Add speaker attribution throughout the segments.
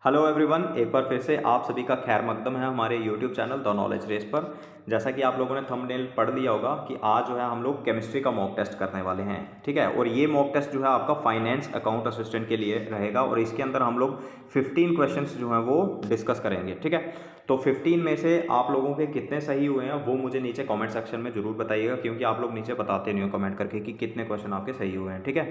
Speaker 1: Hello everyone, एक बार फिर से आप सभी का खैर मकदम है हमारे YouTube channel the knowledge race पर। जैसा कि आप लोगों ने थंबनेल पढ़ लिया होगा कि आज जो है हम लोग केमिस्ट्री का मॉक टेस्ट करने वाले हैं, ठीक है। और ये मॉक टेस्ट जो है आपका फाइनेंस अकाउंट असिस्टेंट के लिए रहेगा और इसके अंदर हम लोग 15 क्वेश्चंस जो हैं वो डिस्कस करेंगे, ठीक है। तो 15 में से आप लोगों के कितने सही हुए हैं वो मुझे नीचे कमेंट सेक्शन में जरूर बताइएगा, क्योंकि आप लोग नीचे बताते नहीं हो कमेंट करके कि कितने क्वेश्चन आपके सही हुए हैं, ठीक है।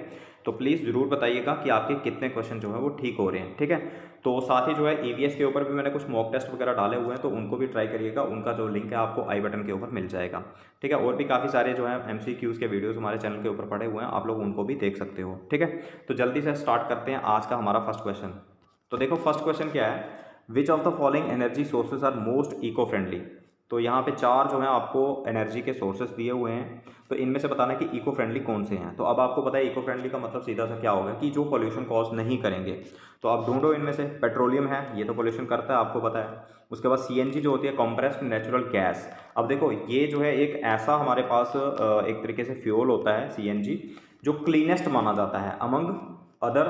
Speaker 1: तो प्लीज़ ज़रूर बताइएगा कि आपके कितने क्वेश्चन जो है वो ठीक हो रहे हैं, ठीक है। तो साथ ही जो है ईवीएस के ऊपर भी मैंने कुछ मॉक टेस्ट वगैरह डाले हुए हैं, तो उनको भी ट्राई करिएगा। उनका जो लिंक है आपको आई बटन के ऊपर मिल जाएगा, ठीक है। और भी काफ़ी सारे जो है एमसीक्यूज़ के वीडियोस हमारे चैनल के ऊपर पड़े हुए हैं, आप लोग उनको भी देख सकते हो, ठीक है। तो जल्दी से स्टार्ट करते हैं आज का हमारा फर्स्ट क्वेश्चन। तो देखो फर्स्ट क्वेश्चन क्या है, which of the following energy sources are most eco friendly. तो यहाँ पे चार जो है आपको एनर्जी के सोर्सेज दिए हुए हैं, तो इनमें से बताना कि इको फ्रेंडली कौन से हैं। तो अब आपको पता है इको फ्रेंडली का मतलब सीधा सा क्या होगा कि जो पोल्यूशन कॉज नहीं करेंगे। तो आप ढूंढो इनमें से। पेट्रोलियम है, ये तो पोल्यूशन करता है, आपको पता है। उसके बाद सीएनजी जो होती है, कंप्रेस्ड नेचुरल गैस। अब देखो ये जो है एक ऐसा हमारे पास एक तरीके से फ्यूल होता है सीएनजी, जो क्लीनेस्ट माना जाता है अमंग अदर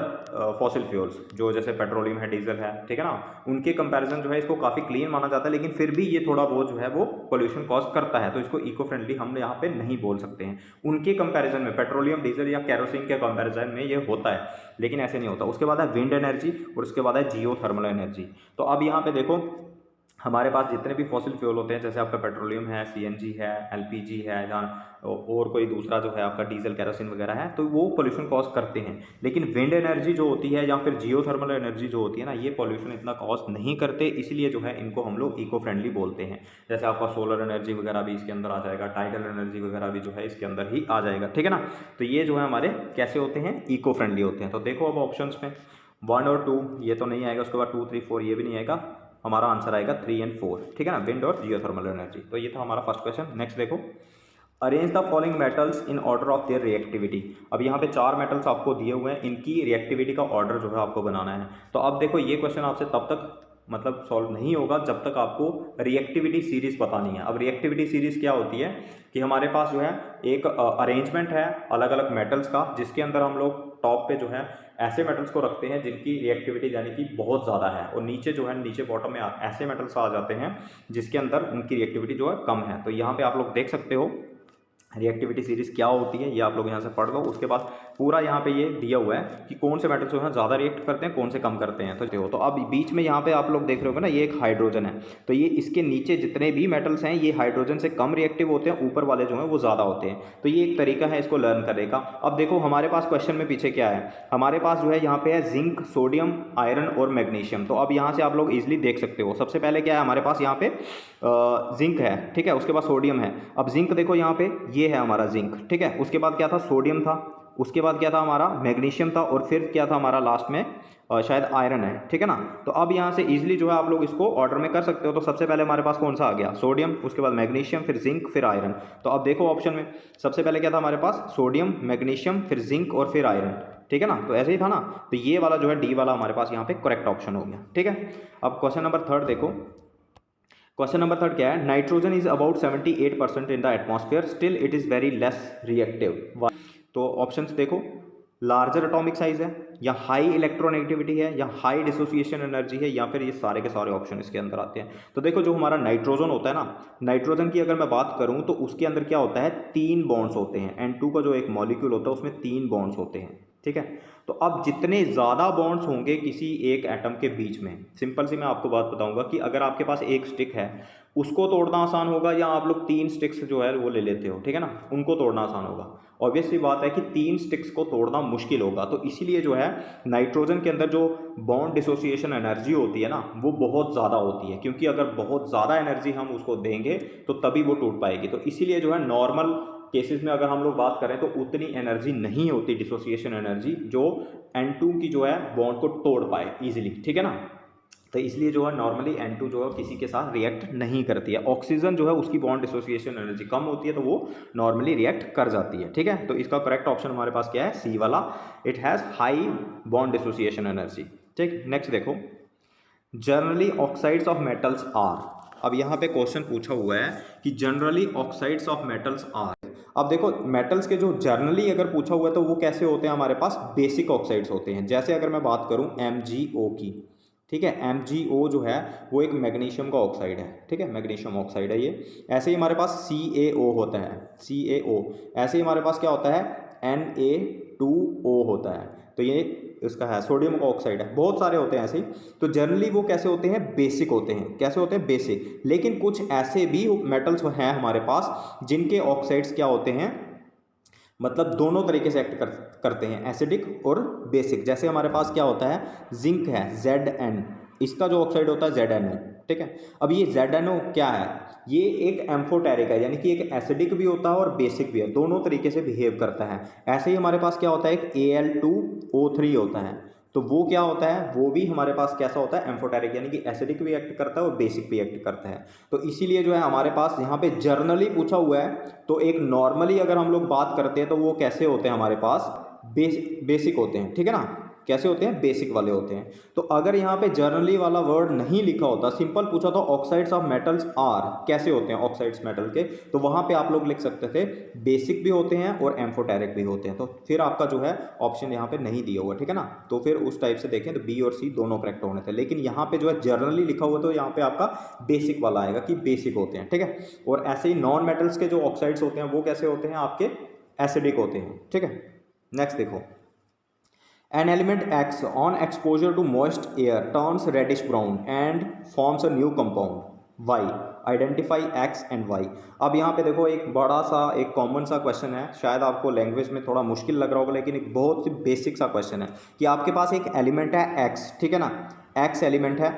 Speaker 1: फॉसिल फ्यूल्स, जो जैसे पेट्रोलियम है, डीजल है, ठीक है ना। उनके कंपैरिजन जो है इसको काफ़ी क्लीन माना जाता है, लेकिन फिर भी ये थोड़ा बहुत जो है वो पोल्यूशन कॉज करता है, तो इसको इको फ्रेंडली हम यहाँ पे नहीं बोल सकते हैं। उनके कंपैरिजन में पेट्रोलियम, डीजल या कैरोसिन के कंपैरिजन में ये होता है, लेकिन ऐसे नहीं होता। उसके बाद है विंड एनर्जी और उसके बाद है जियो थर्मल एनर्जी। तो अब यहाँ पे देखो हमारे पास जितने भी फॉसिल फ्यूल होते हैं, जैसे आपका पेट्रोलियम है, सीएनजी है, एलपीजी है, जहाँ और कोई दूसरा जो है आपका डीजल, कैरोसिन वगैरह है, तो वो पोल्यूशन कॉज करते हैं। लेकिन विंड एनर्जी जो होती है या फिर जियो थर्मल एनर्जी जो होती है ना, ये पोल्यूशन इतना कॉज नहीं करते, इसलिए जो है इनको हम लोग इको फ्रेंडली बोलते हैं। जैसे आपका सोलर एनर्जी वगैरह भी इसके अंदर आ जाएगा, टाइडल एनर्जी वगैरह भी जो है इसके अंदर ही आ जाएगा, ठीक है ना। तो ये जो है हमारे कैसे होते हैं, इको फ्रेंडली होते हैं। तो देखो अब ऑप्शन में 1 और 2 ये तो नहीं आएगा, उसके बाद 2, 3, 4 ये भी नहीं आएगा, हमारा आंसर आएगा 3 और 4, ठीक है ना, विंड और जियोथर्मल एनर्जी। तो ये था हमारा फर्स्ट क्वेश्चन। नेक्स्ट देखो, arrange the following metals in order of their reactivity. अब यहाँ पे 4 मेटल्स आपको दिए हुए हैं, इनकी रिएक्टिविटी का ऑर्डर जो है आपको बनाना है। तो अब देखो ये क्वेश्चन आपसे तब तक मतलब सॉल्व नहीं होगा जब तक आपको रिएक्टिविटी सीरीज पता नहीं है। अब रिएक्टिविटी सीरीज क्या होती है कि हमारे पास जो है एक अरेंजमेंट है अलग अलग मेटल्स का, जिसके अंदर हम लोग टॉप पे जो है ऐसे मेटल्स को रखते हैं जिनकी रिएक्टिविटी यानी कि बहुत ज़्यादा है, और नीचे जो है नीचे बॉटम में ऐसे मेटल्स आ जाते हैं जिसके अंदर उनकी रिएक्टिविटी जो है कम है। तो यहाँ पे आप लोग देख सकते हो रिएक्टिविटी सीरीज क्या होती है, ये आप लोग यहाँ से पढ़ लो। उसके बाद पूरा यहाँ पे ये दिया हुआ है कि कौन से मेटल्स जो है ज़्यादा रिएक्ट करते हैं, कौन से कम करते हैं। तो अब बीच में यहाँ पे आप लोग देख रहे हो ना, ये एक हाइड्रोजन है, तो ये इसके नीचे जितने भी मेटल्स हैं ये हाइड्रोजन से कम रिएक्टिव होते हैं, ऊपर वाले जो हैं वो ज़्यादा होते हैं। तो ये एक तरीका है इसको लर्न करने का। अब देखो हमारे पास क्वेश्चन में पीछे क्या है, हमारे पास जो है यहाँ पे है जिंक, सोडियम, आयरन और मैग्नीशियम। तो अब यहाँ से आप लोग ईजिली देख सकते हो, सबसे पहले क्या है हमारे पास यहाँ पे जिंक है, ठीक है। उसके बाद सोडियम है। अब जिंक देखो यहाँ पे ये है हमारा जिंक, ठीक है। उसके बाद क्या था, सोडियम था। उसके बाद क्या था हमारा, मैग्नीशियम था। और फिर क्या था हमारा लास्ट में शायद आयरन है, ठीक है ना। तो अब यहाँ से इजीली जो है आप लोग इसको ऑर्डर में कर सकते हो। तो सबसे पहले हमारे पास कौन सा आ गया, सोडियम, उसके बाद मैग्नीशियम, फिर जिंक, फिर आयरन। तो अब देखो ऑप्शन में सबसे पहले क्या था हमारे पास, सोडियम, मैग्नीशियम, फिर जिंक और फिर आयरन, ठीक है ना। तो ऐसे ही था ना। तो ये वाला जो है डी वाला हमारे पास यहाँ पे करेक्ट ऑप्शन हो गया, ठीक है। अब क्वेश्चन नंबर 3 देखो। क्वेश्चन नंबर 3 क्या है, nitrogen is about 78% in the atmosphere, still it is very less reactive. तो ऑप्शंस देखो, लार्जर एटॉमिक साइज है, या हाई इलेक्ट्रोनेगेटिविटी है, या हाई डिसोसिएशन एनर्जी है, या फिर ये सारे के सारे ऑप्शन इसके अंदर आते हैं। तो देखो जो हमारा नाइट्रोजन होता है ना, नाइट्रोजन की अगर मैं बात करूं तो उसके अंदर क्या होता है, 3 बॉन्ड्स होते हैं। N2 का जो एक मॉलिक्यूल होता है उसमें 3 बॉन्ड्स होते हैं, ठीक है। तो अब जितने ज़्यादा बॉन्ड्स होंगे किसी एक एटम के बीच में, सिंपल सी मैं आपको बात बताऊंगा कि अगर आपके पास एक स्टिक है उसको तोड़ना आसान होगा, या आप लोग 3 स्टिक्स जो है वो ले लेते हो, ठीक है ना, उनको तोड़ना आसान होगा। ऑब्वियसली बात है कि 3 स्टिक्स को तोड़ना मुश्किल होगा। तो इसीलिए जो है नाइट्रोजन के अंदर जो बॉन्ड डिसोसिएशन एनर्जी होती है ना, वो बहुत ज़्यादा होती है, क्योंकि अगर बहुत ज़्यादा एनर्जी हम उसको देंगे तो तभी वो टूट पाएगी। तो इसीलिए जो है नॉर्मल केसेस में अगर हम लोग बात करें तो उतनी एनर्जी नहीं होती, डिसोसिएशन एनर्जी, जो N2 की जो है बॉन्ड को तोड़ पाए इजीली, ठीक है ना। तो इसलिए जो है नॉर्मली N2 जो है किसी के साथ रिएक्ट नहीं करती है। ऑक्सीजन जो है उसकी बॉन्ड डिसोसिएशन एनर्जी कम होती है, तो वो नॉर्मली रिएक्ट कर जाती है, ठीक है। तो इसका करेक्ट ऑप्शन हमारे पास क्या है, सी वाला, it has high bond dissociation energy, ठीक। नेक्स्ट देखो, generally oxides of metals are. अब यहाँ पे क्वेश्चन पूछा हुआ है कि generally oxides of metals are. अब देखो मेटल्स के जो जर्नली अगर पूछा हुआ है तो वो कैसे होते हैं, हमारे पास बेसिक ऑक्साइड्स होते हैं। जैसे अगर मैं बात करूं MgO की, ठीक है। MgO जो है वो एक मैग्नीशियम का ऑक्साइड है, ठीक है, मैग्नीशियम ऑक्साइड है ये। ऐसे ही हमारे पास CaO होता है, CaO। ऐसे ही हमारे पास क्या होता है, Na2O होता है, तो ये इसका है सोडियम का ऑक्साइड है। बहुत सारे होते हैं ऐसे ही। तो जनरली वो कैसे होते हैं, बेसिक होते हैं। कैसे होते हैं, बेसिक। लेकिन कुछ ऐसे भी मेटल्स हैं हमारे पास जिनके ऑक्साइड्स क्या होते हैं, मतलब दोनों तरीके से एक्ट करते हैं, एसिडिक और बेसिक। जैसे हमारे पास क्या होता है, जिंक है Zn, इसका जो ऑक्साइड होता है ZnO, ठीक है। अब ये ZnO क्या है, ये एक एम्फोटेरिक है, यानी कि एक एसिडिक भी होता है और बेसिक भी है, दोनों तरीके से बिहेव करता है। ऐसे ही हमारे पास क्या होता है, एक Al2O3 होता है, तो वो क्या होता है, वो भी हमारे पास कैसा होता है, एम्फोटेरिक, यानी कि एसिडिक भी एक्ट करता है और बेसिक भी एक्ट करता है। तो इसीलिए जो है हमारे पास यहाँ पे जर्नली पूछा हुआ है, तो एक नॉर्मली अगर हम लोग बात करते हैं तो वो कैसे होते हैं हमारे पास, बेसिक होते हैं, ठीक है ना। कैसे होते हैं, बेसिक वाले होते हैं। तो अगर यहाँ पे जर्नली वाला वर्ड नहीं लिखा होता, सिंपल पूछा तो ऑक्साइड्स ऑफ मेटल्स आर, कैसे होते हैं ऑक्साइड्स मेटल के, तो वहां पे आप लोग लिख सकते थे बेसिक भी होते हैं और एम्फोटेरिक भी होते हैं। तो फिर आपका जो है ऑप्शन यहाँ पे नहीं दिया हुआ, ठीक है ना। तो फिर उस टाइप से देखें तो बी और सी दोनों करेक्ट होने थे, लेकिन यहाँ पे जो है जर्नली लिखा हुआ तो यहाँ पे आपका बेसिक वाला आएगा कि बेसिक होते हैं, ठीक है। और ऐसे ही नॉन मेटल्स के जो ऑक्साइड्स होते हैं वो कैसे होते हैं, आपके एसिडिक होते हैं, ठीक है। नेक्स्ट देखो, an element X on exposure to moist air turns reddish brown and forms a new compound Y. Identify X and Y. अब यहाँ पे देखो एक बड़ा सा एक कॉमन सा क्वेश्चन है, शायद आपको लैंग्वेज में थोड़ा मुश्किल लग रहा होगा, लेकिन एक बहुत ही बेसिक सा क्वेश्चन है कि आपके पास एक एलिमेंट है X, ठीक है ना, X एलिमेंट है,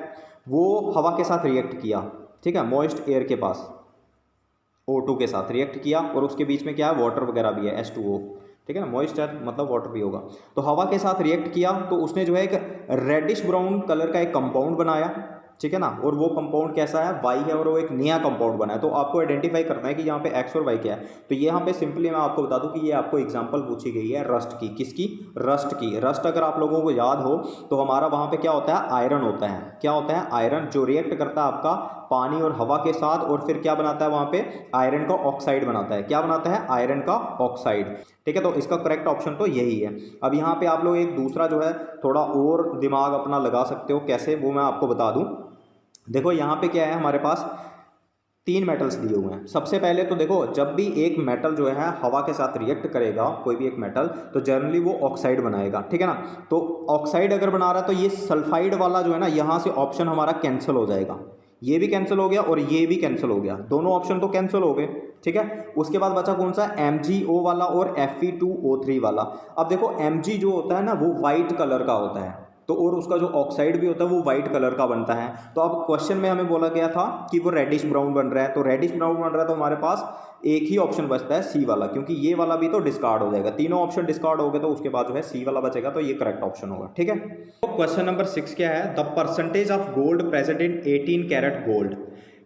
Speaker 1: वो हवा के साथ रिएक्ट किया, ठीक है, मॉइस्ट एयर के पास O2 के साथ रिएक्ट किया, और उसके बीच में क्या है, वाटर वगैरह भी है, H2O, ठीक है ना, मॉइस्ट एयर मतलब वाटर भी होगा। तो हवा के साथ रिएक्ट किया तो उसने जो है एक रेडिश ब्राउन कलर का एक कंपाउंड बनाया, ठीक है ना, और वो कंपाउंड कैसा है, वाई है, और वो एक नया कंपाउंड बना है। तो आपको आइडेंटिफाई करना है कि यहाँ पे एक्स और वाई क्या है। तो यहाँ पे सिंपली मैं आपको बता दूं कि ये आपको एग्जांपल पूछी गई है रस्ट की, किसकी, रस्ट की। रस्ट अगर आप लोगों को याद हो तो हमारा वहाँ पे क्या होता है, आयरन होता है। क्या होता है, आयरन, जो रिएक्ट करता है आपका पानी और हवा के साथ, और फिर क्या बनाता है वहाँ पे, आयरन का ऑक्साइड बनाता है। क्या बनाता है, आयरन का ऑक्साइड, ठीक है। तो इसका करेक्ट ऑप्शन तो यही है। अब यहाँ पे आप लोग एक दूसरा जो है थोड़ा और दिमाग अपना लगा सकते हो, कैसे, वो मैं आपको बता दूं। देखो यहाँ पे क्या है, हमारे पास 3 मेटल्स दिए हुए हैं। सबसे पहले तो देखो, जब भी एक मेटल जो है हवा के साथ रिएक्ट करेगा, कोई भी एक मेटल, तो जनरली वो ऑक्साइड बनाएगा, ठीक है ना। तो ऑक्साइड अगर बना रहा है तो ये सल्फाइड वाला जो है ना, यहाँ से ऑप्शन हमारा कैंसिल हो जाएगा, ये भी कैंसिल हो गया और ये भी कैंसिल हो गया, दोनों ऑप्शन तो कैंसिल हो गए, ठीक है। उसके बाद बचा कौन सा, MgO वाला और Fe2O3 वाला। अब देखो Mg जो होता है ना, वो वाइट कलर का होता है, तो और उसका जो ऑक्साइड भी होता है वो वाइट कलर का बनता है। तो अब क्वेश्चन में हमें बोला गया था कि वो रेडिश ब्राउन बन रहा है, तो रेडिश ब्राउन बन रहा है तो हमारे पास एक ही ऑप्शन बचता है सी वाला, क्योंकि ये वाला भी तो डिस्कार्ड हो जाएगा। तीनों ऑप्शन डिस्कार्ड हो गए तो उसके बाद जो है सी वाला बचेगा, तो ये करेक्ट ऑप्शन होगा, ठीक है। तो क्वेश्चन नंबर 6 क्या है, the percentage of gold present in 18 carat gold,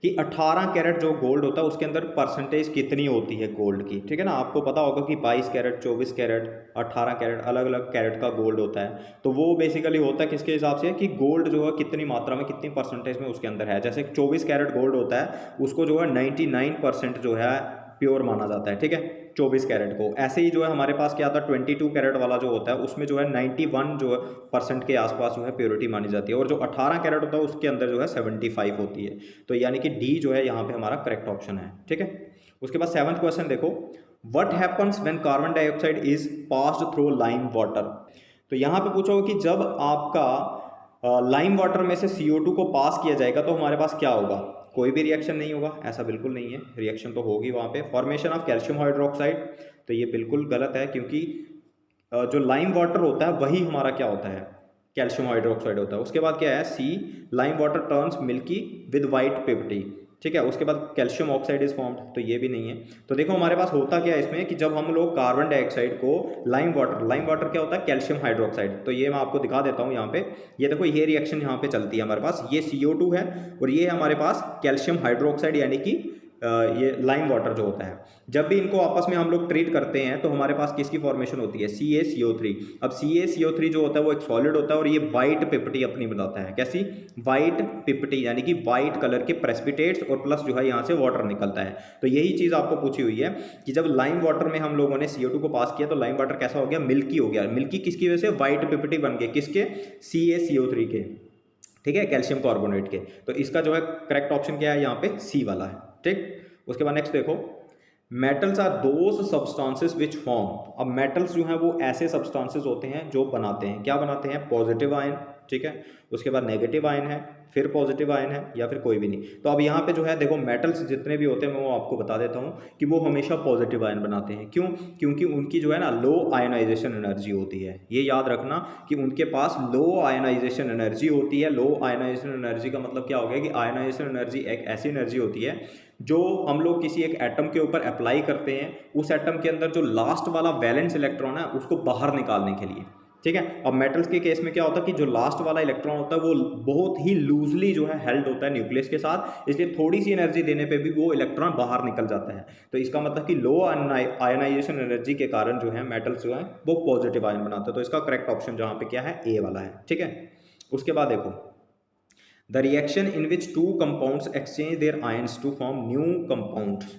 Speaker 1: कि 18 कैरेट जो गोल्ड होता है उसके अंदर परसेंटेज कितनी होती है गोल्ड की, ठीक है ना। आपको पता होगा कि 22 कैरेट, 24 कैरेट, 18 कैरेट, अलग अलग कैरेट का गोल्ड होता है। तो वो बेसिकली होता है किसके हिसाब से, कि गोल्ड जो है कितनी मात्रा में, कितनी परसेंटेज में उसके अंदर है। जैसे 24 कैरेट गोल्ड होता है, उसको जो है 99% जो है प्योर माना जाता है, ठीक है, 24 कैरेट को। ऐसे ही जो है हमारे पास क्या आता है, 22 कैरेट वाला जो होता है उसमें जो है 91 जो है % के आसपास जो है प्योरिटी मानी जाती है, और जो 18 कैरेट होता है उसके अंदर जो है 75 होती है। तो यानी कि डी जो है यहाँ पे हमारा करेक्ट ऑप्शन है, ठीक है। उसके बाद 7th क्वेश्चन देखो, what happens when carbon dioxide is passed through lime water. तो यहाँ पे पूछा हो कि जब आपका लाइम वाटर में से CO2 को पास किया जाएगा तो हमारे पास क्या होगा, कोई भी रिएक्शन नहीं होगा, ऐसा बिल्कुल नहीं है, रिएक्शन तो होगी वहाँ पे। फॉर्मेशन ऑफ कैल्शियम हाइड्रोक्साइड, तो ये बिल्कुल गलत है, क्योंकि जो लाइम वाटर होता है वही हमारा क्या होता है, कैल्शियम हाइड्रोक्साइड होता है। उसके बाद क्या है, see, lime water turns milky with white पिप्टी, ठीक है। उसके बाद कैल्शियम ऑक्साइड इज फॉर्म्ड, तो ये भी नहीं है। तो देखो हमारे पास होता क्या है इसमें, कि जब हम लोग कार्बन डाइऑक्साइड को लाइम वाटर क्या होता है, कैल्शियम हाइड्रोक्साइड, तो ये मैं आपको दिखा देता हूँ यहाँ पे। ये देखो ये रिएक्शन यहाँ पे चलती है हमारे पास, ये CO2 है और ये हमारे पास कैल्शियम हाइड्रोक्साइड, यानी कि ये लाइम वाटर जो होता है। जब भी इनको आपस में हम लोग ट्रीट करते हैं तो हमारे पास किसकी फॉर्मेशन होती है, CaCO3। अब CaCO3 जो होता है वो एक सॉलिड होता है और ये वाइट पिपटी अपनी बनाता है, कैसी, वाइट पिपटी, यानी कि वाइट कलर के प्रेसिपिटेट्स, और प्लस जो है यहाँ से वाटर निकलता है। तो यही चीज़ आपको पूछी हुई है कि जब लाइम वाटर में हम लोगों ने CO2 को पास किया तो लाइम वाटर कैसा हो गया, मिल्की हो गया। मिल्की किसकी वजह से, वाइट पिपटी बन गए, किसके, CaCO3 के, ठीक है, कैल्शियम कार्बोनेट के। तो इसका जो है करेक्ट ऑप्शन क्या है यहाँ पे, सी वाला है। ठीक, उसके बाद नेक्स्ट देखो, metals are those substances which form. अब मेटल्स जो हैं वो ऐसे सब्सटेंसेस होते हैं जो बनाते हैं, क्या बनाते हैं, पॉजिटिव आयन, ठीक है, उसके बाद नेगेटिव आयन है, फिर पॉजिटिव आयन है, या फिर कोई भी नहीं। तो अब यहाँ पे जो है देखो, मेटल्स जितने भी होते हैं मैं वो आपको बता देता हूँ कि वो हमेशा पॉजिटिव आयन बनाते हैं। क्यों? क्योंकि उनकी जो है ना लो आयनाइजेशन एनर्जी होती है। ये याद रखना कि उनके पास लो आयनाइजेशन एनर्जी होती है। लो आयनाइजेशन एनर्जी का मतलब क्या हो गया कि आयनाइजेशन एनर्जी एक ऐसी एनर्जी होती है जो हम लोग किसी एक एटम के ऊपर अप्लाई करते हैं, उस एटम के अंदर जो लास्ट वाला वैलेंस इलेक्ट्रॉन है उसको बाहर निकालने के लिए। ठीक है, अब मेटल्स के केस में क्या होता है कि जो लास्ट वाला इलेक्ट्रॉन होता है वो बहुत ही लूजली जो है हेल्ड होता है न्यूक्लियस के साथ, इसलिए थोड़ी सी एनर्जी देने पे भी वो इलेक्ट्रॉन बाहर निकल जाता है। तो इसका मतलब कि लो आयनाइजेशन एनर्जी के कारण जो है मेटल्स जो है वो पॉजिटिव आयन बनाते हैं। तो इसका करेक्ट ऑप्शन जहाँ पे क्या है, ए वाला है। ठीक है, उसके बाद देखो, the reaction in which two compounds exchange their ions to form new compounds.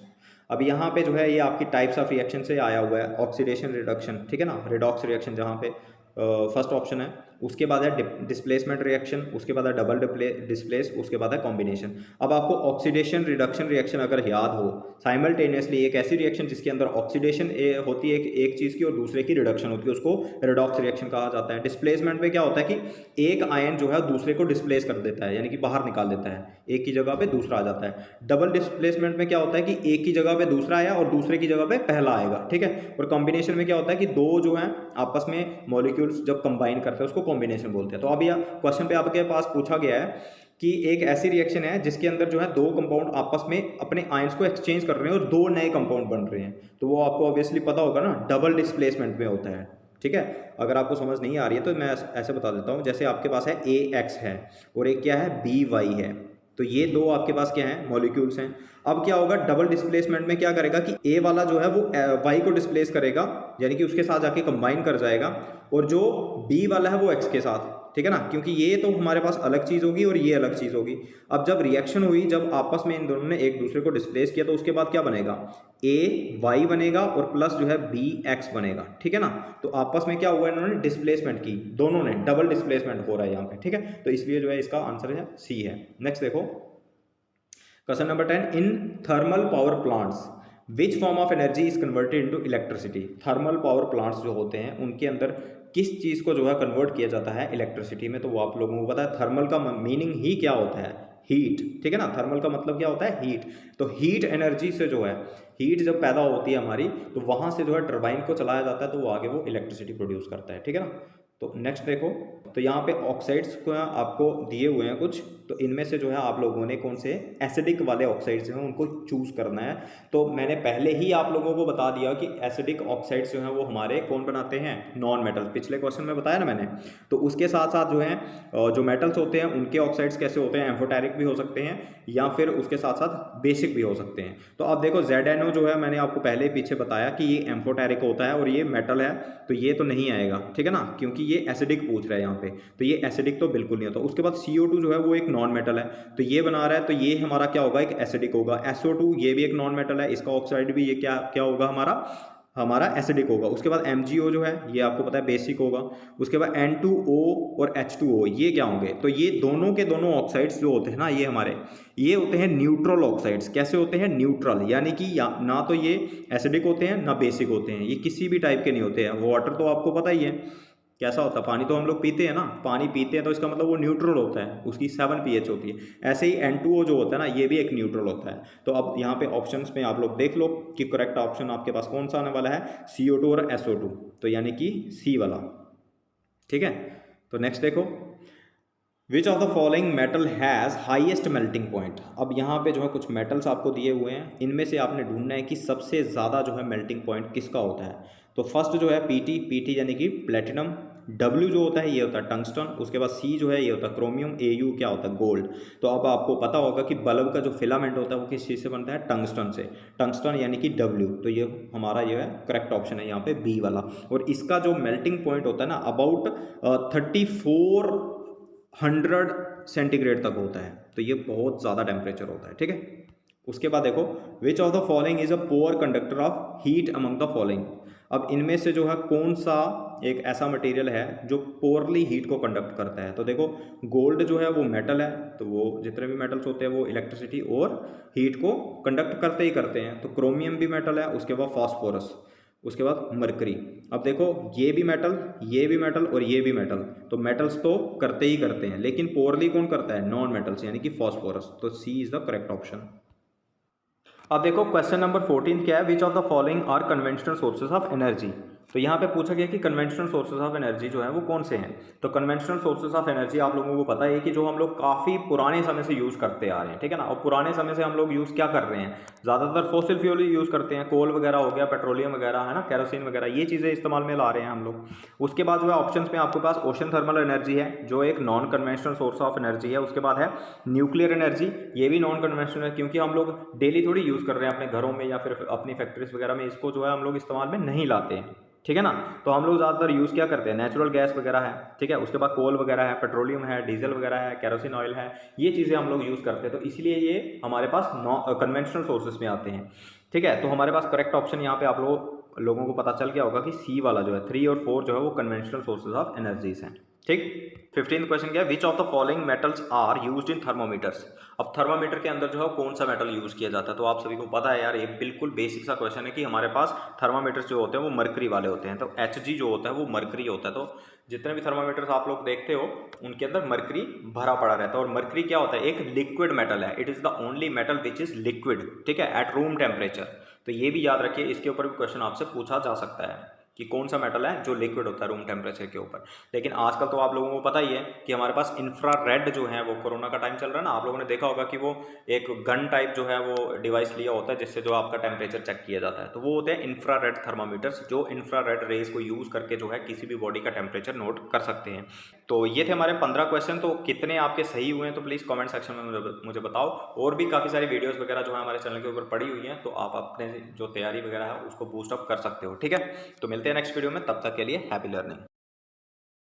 Speaker 1: अब यहाँ पे जो है ये आपकी टाइप्स ऑफ रिएक्शन से आया हुआ है, ऑक्सीडेशन रिडक्शन, ठीक है ना, रिडॉक्स रिएक्शन जहाँ पे फर्स्ट ऑप्शन है, उसके बाद है डिस्प्लेसमेंट रिएक्शन, उसके बाद है डबल डिस्प्लेस, उसके बाद है कॉम्बिनेशन। अब आपको ऑक्सीडेशन रिडक्शन रिएक्शन अगर याद हो, साइमल्टेनियसली एक ऐसी रिएक्शन जिसके अंदर ऑक्सीडेशन होती है एक चीज़ की और दूसरे की रिडक्शन होती है, उसको रिडॉक्स रिएक्शन कहा जाता है। डिस्प्लेसमेंट में क्या होता है कि एक आयन जो है दूसरे को डिस्प्लेस कर देता है, यानी कि बाहर निकाल देता है, एक की जगह पे दूसरा आ जाता है। डबल डिस्प्लेसमेंट में क्या होता है कि एक की जगह पे दूसरा आया और दूसरे की जगह पे पहला आएगा। ठीक है, और कॉम्बिनेशन में क्या होता है कि दो जो है आपस में मॉलिक्यूल्स जब कंबाइन करते हैं उसको कॉम्बिनेशन बोलते हैं। तो अभी क्वेश्चन पे आपके पास पूछा गया है कि एक ऐसी रिएक्शन है जिसके अंदर जो है दो कंपाउंड आपस में अपने आयंस को एक्सचेंज कर रहे हैं और दो नए कंपाउंड बन रहे हैं, तो वो आपको ऑब्वियसली पता होगा ना, डबल डिस्प्लेसमेंट में होता है। ठीक है, अगर आपको समझ नहीं आ रही है तो मैं ऐसे बता देता हूँ, जैसे आपके पास है AX है और एक क्या है BY है, तो ये दो आपके पास क्या है, मॉलिक्यूल्स हैं। अब क्या होगा, डबल डिस्प्लेसमेंट में क्या करेगा कि A वाला जो है वो Y को डिस्प्लेस करेगा, यानी कि उसके साथ जाके कंबाइन कर जाएगा, और जो B वाला है वो X के साथ। ठीक है ना, क्योंकि ये तो हमारे पास अलग चीज़ होगी और ये अलग चीज़ होगी। अब जब रिएक्शन हुई, जब आपस में इन दोनों ने एक दूसरे को डिस्प्लेस किया, तो उसके बाद क्या बनेगा, AY बनेगा और प्लस जो है BX बनेगा। ठीक है ना, तो आपस में क्या हुआ, इन्होंने डिस्प्लेसमेंट की, दोनों ने डबल डिस्प्लेसमेंट हो रहा है यहाँ पे। ठीक है, तो इसलिए जो है इसका आंसर है सी है। नेक्स्ट देखो, question number 10, in thermal power plants which form of energy is converted into electricity. Thermal power plants जो होते हैं उनके अंदर किस चीज़ को जो है कन्वर्ट किया जाता है इलेक्ट्रिसिटी में, तो वो आप लोगों को पता है। थर्मल का मीनिंग ही क्या होता है, हीट। ठीक है ना, थर्मल का मतलब क्या होता है, हीट। तो हीट एनर्जी से जो है, हीट जब पैदा होती है हमारी, तो वहाँ से जो है टरबाइन को चलाया जाता है, तो वो आगे वो इलेक्ट्रिसिटी प्रोड्यूस करता है। ठीक है ना, तो नेक्स्ट देखो, तो यहाँ पे ऑक्साइड्स को आपको दिए हुए हैं कुछ, तो इनमें से जो है आप लोगों ने कौन से एसिडिक वाले ऑक्साइड्स जो हैं उनको चूज़ करना है। तो मैंने पहले ही आप लोगों को बता दिया कि एसिडिक ऑक्साइड्स जो हैं वो हमारे कौन बनाते हैं, नॉन मेटल। पिछले क्वेश्चन में बताया ना मैंने। तो उसके साथ साथ जो है जो मेटल्स होते हैं उनके ऑक्साइड्स कैसे होते हैं, एम्फोटेरिक भी हो सकते हैं या फिर उसके साथ साथ बेसिक भी हो सकते हैं। तो अब देखो ZnO जो है, मैंने आपको पहले पीछे बताया कि ये एम्फोटेरिक होता है और ये मेटल है, तो ये तो नहीं आएगा। ठीक है ना, क्योंकि ये एसिडिक पूछ रहा है यहाँ पे, तो ये एसिडिक तो बिल्कुल नहीं होता। उसके बाद CO2 जो है वो एक नॉन मेटल है, तो ये बना रहा है, तो ये हमारा क्या होगा, एक एसिडिक होगा। SO2 ये भी एक नॉन मेटल है, इसका ऑक्साइड भी ये क्या क्या होगा, हमारा एसिडिक होगा। उसके बाद MgO जो है ये आपको पता है बेसिक होगा। उसके बाद N2O और H2O ये क्या होंगे, तो ये दोनों के दोनों ऑक्साइड्स जो होते हैं ना, ये हमारे ये होते हैं न्यूट्रल ऑक्साइड्स। कैसे होते हैं, न्यूट्रल, यानी कि ना तो ये एसिडिक होते हैं ना बेसिक होते हैं, ये किसी भी टाइप के नहीं होते हैं। वाटर तो आपको पता ही है कैसा होता है, पानी तो हम लोग पीते हैं ना, पानी पीते हैं तो इसका मतलब वो न्यूट्रल होता है, उसकी 7 pH होती है। ऐसे ही N2O जो होता है ना, ये भी एक न्यूट्रल होता है। तो अब यहाँ पे ऑप्शंस में आप लोग देख लो कि करेक्ट ऑप्शन आपके पास कौन सा आने वाला है, CO2 और SO2, तो यानी कि सी वाला। ठीक है, तो नेक्स्ट देखो, विच of the following metal has highest melting point. अब यहाँ पे जो है कुछ मेटल्स आपको दिए हुए हैं, इनमें से आपने ढूंढना है कि सबसे ज़्यादा जो है मेल्टिंग पॉइंट किसका होता है। तो फर्स्ट जो है PT यानी कि प्लेटिनम, W जो होता है ये होता है टंगस्टन, उसके बाद C जो है ये होता है क्रोमियम, AU क्या होता है गोल्ड। तो अब आपको पता होगा कि बल्ब का जो फिलामेंट होता है वो किस चीज़ से बनता है, टंगस्टन से। टंगस्टन यानी कि W, तो ये हमारा ये है करेक्ट ऑप्शन है यहाँ पे B वाला। और इसका जो मेल्टिंग पॉइंट होता है ना, अबाउट 3400 सेंटीग्रेड तक होता है, तो ये बहुत ज़्यादा टेम्परेचर होता है। ठीक है, उसके बाद देखो, विच of the following is a poor conductor of heat among the following. अब इनमें से जो है कौन सा एक ऐसा मटेरियल है जो पोरली हीट को कंडक्ट करता है? तो देखो गोल्ड जो है वो मेटल है, तो वो जितने भी मेटल्स होते हैं वो इलेक्ट्रिसिटी और हीट को कंडक्ट करते ही करते हैं। तो क्रोमियम भी मेटल है, उसके बाद फास्फोरस, उसके बाद मरकरी। अब देखो ये भी मेटल, ये भी मेटल और ये भी मेटल, तो मेटल्स तो करते ही करते हैं, लेकिन पोरली कौन करता है? नॉन मेटल्स यानी कि फास्फोरस। तो C is the correct option. अब देखो क्वेश्चन नंबर 14 क्या है, which of the following are conventional sources of energy. तो यहाँ पे पूछा गया कि कन्वेंशनल सोर्सेज ऑफ एनर्जी जो है वो कौन से हैं। तो कन्वेंशनल सोर्सेज ऑफ एनर्जी आप लोगों को पता है कि जो हम लोग काफ़ी पुराने समय से यूज़ करते आ रहे हैं, ठीक है ना। और पुराने समय से हम लोग यूज़ क्या कर रहे हैं, ज़्यादातर फॉसिल फ्यूल ही यूज़ करते हैं, कोल वगैरह हो गया, पेट्रोलियम वगैरह है ना, केरोसिन वगैरह, ये चीज़ें इस्तेमाल में ला रहे हैं हम लोग। उसके बाद जो है ऑप्शन में आपके पास ओशन थर्मल एनर्जी है जो एक non conventional source of energy है। उसके बाद है न्यूक्लियर एनर्जी, ये भी नॉन कन्वेंशनल है क्योंकि हम लोग डेली थोड़ी यूज़ कर रहे हैं अपने घरों में या फिर अपनी फैक्ट्रीज वगैरह में, इसको जो है हम लोग इस्तेमाल में नहीं लाते हैं, ठीक है ना। तो हम लोग ज़्यादातर यूज़ क्या करते हैं, नेचुरल गैस वगैरह है, ठीक है। उसके बाद कोल वगैरह है, पेट्रोलियम है, डीजल वगैरह है, केरोसिन ऑयल है, ये चीज़ें हम लोग यूज़ करते हैं। तो इसलिए ये हमारे पास कन्वेंशनल सोर्सेज में आते हैं, ठीक है। तो हमारे पास करेक्ट ऑप्शन यहाँ पे आप लोगों को पता चल गया होगा कि सी वाला जो है 3 और 4 जो है वो कन्वेंशनल सोर्सेज ऑफ एनर्जीज हैं, ठीक। 15th क्वेश्चन क्या है, which of the following metals are used in thermometers. अब थर्मामीटर के अंदर जो है कौन सा मेटल यूज़ किया जाता है। तो आप सभी को पता है यार, ये बिल्कुल बेसिक सा क्वेश्चन है कि हमारे पास थर्मामीटर्स जो होते हैं वो मरकरी वाले होते हैं। तो Hg जो होता है वो मरकरी होता है। तो जितने भी थर्मामीटर्स आप लोग देखते हो उनके अंदर मरकरी भरा पड़ा रहता है। और मरकरी क्या होता है, एक लिक्विड मेटल है, it is the only metal which is liquid, ठीक है, एट रूम टेम्परेचर। तो ये भी याद रखिए, इसके ऊपर भी क्वेश्चन आपसे पूछा जा सकता है कि कौन सा मेटल है जो लिक्विड होता है रूम टेम्परेचर के ऊपर। लेकिन आजकल तो आप लोगों को पता ही है कि हमारे पास इंफ्रारेड जो है, वो कोरोना का टाइम चल रहा है ना, आप लोगों ने देखा होगा कि वो एक गन टाइप जो है वो डिवाइस लिया होता है जिससे जो आपका टेम्परेचर चेक किया जाता है। तो वो होते हैं इंफ्रारेड थर्मामीटर्स, जो इंफ्रारेड रेज को यूज़ करके जो है किसी भी बॉडी का टेम्परेचर नोट कर सकते हैं। तो ये थे हमारे 15 क्वेश्चन। तो कितने आपके सही हुए हैं तो प्लीज़ कमेंट सेक्शन में मुझे बताओ। और भी काफ़ी सारी वीडियोस वगैरह जो है हमारे चैनल के ऊपर पड़ी हुई हैं, तो आप अपने जो तैयारी वगैरह है उसको बूस्ट अप कर सकते हो, ठीक है। तो मिलते हैं नेक्स्ट वीडियो में, तब तक के लिए हैप्पी लर्निंग।